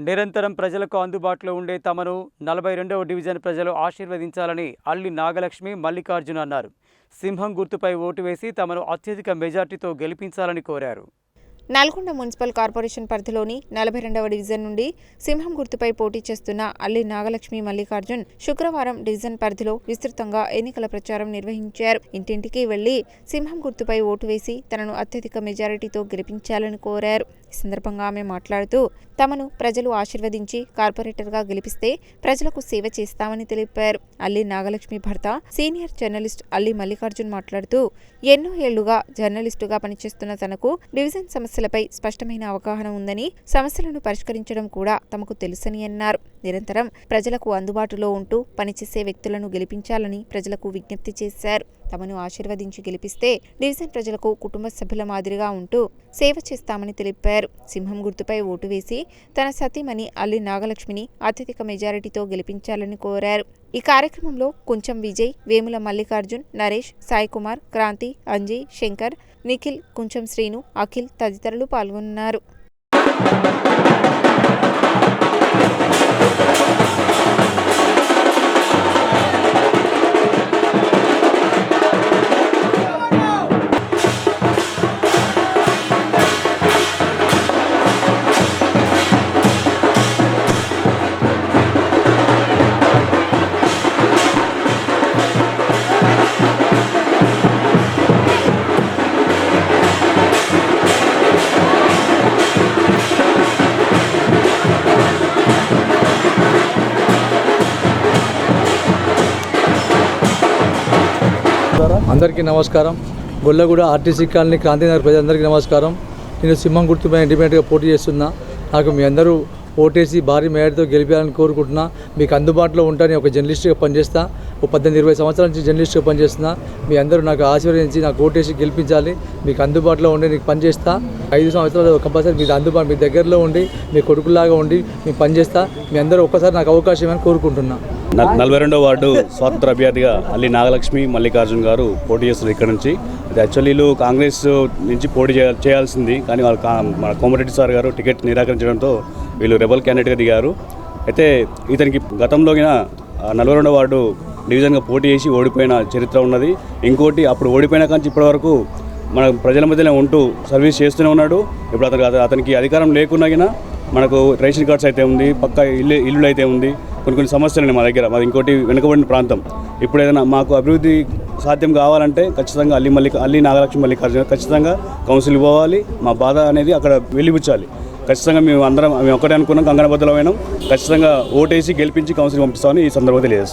నిరంతరం ప్రజలకు అందుబాటులో ఉండే తమను 42వ డివిజన్ ప్రజలు ఆశీర్వదించాలని అల్లి నాగలక్ష్మి మల్లికార్జున అన్నారు. సింహం గుర్తుపై ఓటు వేసి తమను అత్యధిక మెజార్టీతో గెలిపించాలని కోరారు. నల్గొండ మున్సిపల్ కార్పొరేషన్ పరిధిలోని 42వ డివిజన్ నుండి సింహం గుర్తుపై పోటీ చేస్తున్న అల్లి నాగలక్ష్మి మల్లికార్జున్ శుక్రవారం డివిజన్ పరిధిలో విస్తృతంగా ఎన్నికల ప్రచారం నిర్వహించారు. ఇంటింటికి వెళ్లి సింహం గుర్తుపై ఓటు వేసి తనను అత్యధిక మెజారిటీతో గెలిపించాలని కోరారు. ఈ సందర్భంగా ఆమె మాట్లాడుతూ తమను ప్రజలు ఆశీర్వదించి కార్పొరేటర్గా గెలిపిస్తే ప్రజలకు సేవ చేస్తామని తెలిపారు. అల్లి నాగలక్ష్మి భర్త సీనియర్ జర్నలిస్ట్ అల్లి మల్లికార్జున్ మాట్లాడుతూ ఎన్నో ఏళ్లుగా జర్నలిస్టుగా పనిచేస్తున్న తనకు డివిజన్ సమస్యలపై స్పష్టమైన అవగాహన ఉందని, సమస్యలను పరిష్కరించడం కూడా తమకు తెలుసని అన్నారు. నిరంతరం ప్రజలకు అందుబాటులో ఉంటూ పనిచేసే వ్యక్తులను గెలిపించాలని ప్రజలకు విజ్ఞప్తి చేశారు. తమను ఆశీర్వదించి గెలిపిస్తే డివిజన్ ప్రజలకు కుటుంబ సభ్యుల మాదిరిగా ఉంటూ సేవ చేస్తామని తెలిపారు. సింహం గుర్తుపై ఓటు వేసి తన సతీమణి అల్లి నాగలక్ష్మిని అత్యధిక మెజారిటీతో గెలిపించాలని కోరారు. ఈ కార్యక్రమంలో కుంచం విజయ్, వేముల మల్లికార్జున్, నరేష్, సాయి కుమార్, క్రాంతి, అంజయ్, శంకర్, నిఖిల్, కుంచం శ్రీను, అఖిల్ తదితరులు పాల్గొన్నారు. అందరికీ నమస్కారం. గొల్లగూడ ఆర్టీసీ కాలనీ క్రాంతినగర్ ప్రజలందరికీ నమస్కారం. నేను సింహం గుర్తుపై ఇండిపెండెంట్గా పోటీ చేస్తున్నా. నాకు మీ అందరూ ఓటేసి భారీ మేరతో గెలిపాలని కోరుకుంటున్నా. మీకు అందుబాటులో ఉంటాను. ఒక జర్నలిస్ట్గా పనిచేస్తా. ఒక 18-20 సంవత్సరాల నుంచి జర్నలిస్ట్గా పనిచేస్తున్నా. మీ అందరూ నాకు ఆశీర్వదించి నాకు ఓటేసి గెలిపించాలి. మీకు అందుబాటులో ఉండి నీకు పనిచేస్తా. 5 సంవత్సరాలు కంపల్సరీ మీ దగ్గరలో ఉండి మీ కొడుకులాగా ఉండి మీకు పనిచేస్తా. మీ అందరూ ఒక్కసారి నాకు అవకాశం అని కోరుకుంటున్నా. 42వ వార్డు స్వాతంత్ర అభ్యర్థిగా అల్లి నాగలక్ష్మి మల్లికార్జున్ గారు పోటీ చేస్తున్నారు ఇక్కడ నుంచి. అది యాక్చువల్లీ వీళ్ళు కాంగ్రెస్ నుంచి పోటీ చేయాల్సింది, కానీ వాళ్ళు మన కోమరెడ్డి సార్ గారు టికెట్ నిరాకరించడంతో వీళ్ళు రెబల్ క్యాండిడేట్గా దిగారు. అయితే ఇతనికి గతంలో 42వ వార్డు డివిజన్గా పోటీ చేసి ఓడిపోయిన చరిత్ర ఉన్నది. ఇంకోటి అప్పుడు ఓడిపోయిన కానీ ఇప్పటివరకు మన ప్రజల మధ్యలో ఉంటూ సర్వీస్ చేస్తూనే ఉన్నాడు. ఇప్పుడు అతనికి అధికారం లేకున్నా మనకు రేషన్ కార్డ్స్ అయితే ఉంది, పక్క ఇల్లు అయితే ఉంది. కొన్ని సమస్యలు మా దగ్గర, మాది ఇంకోటి వెనుకబడిన ప్రాంతం. ఇప్పుడు ఏదైనా మాకు అభివృద్ధి సాధ్యం కావాలంటే ఖచ్చితంగా అల్లి నాగలక్ష్మి మల్లికార్జున ఖచ్చితంగా కౌన్సిల్ పోవాలి. మా బాధ అనేది అక్కడ వెలిబుచ్చాలి. ఖచ్చితంగా మేము ఒకటే అనుకున్నాం, కంగనబద్ధమైనాం. ఖచ్చితంగా ఓటేసి గెలిపించి కౌన్సిల్ పంపిస్తామని ఈ సందర్భంగా తెలియజేస్తాం.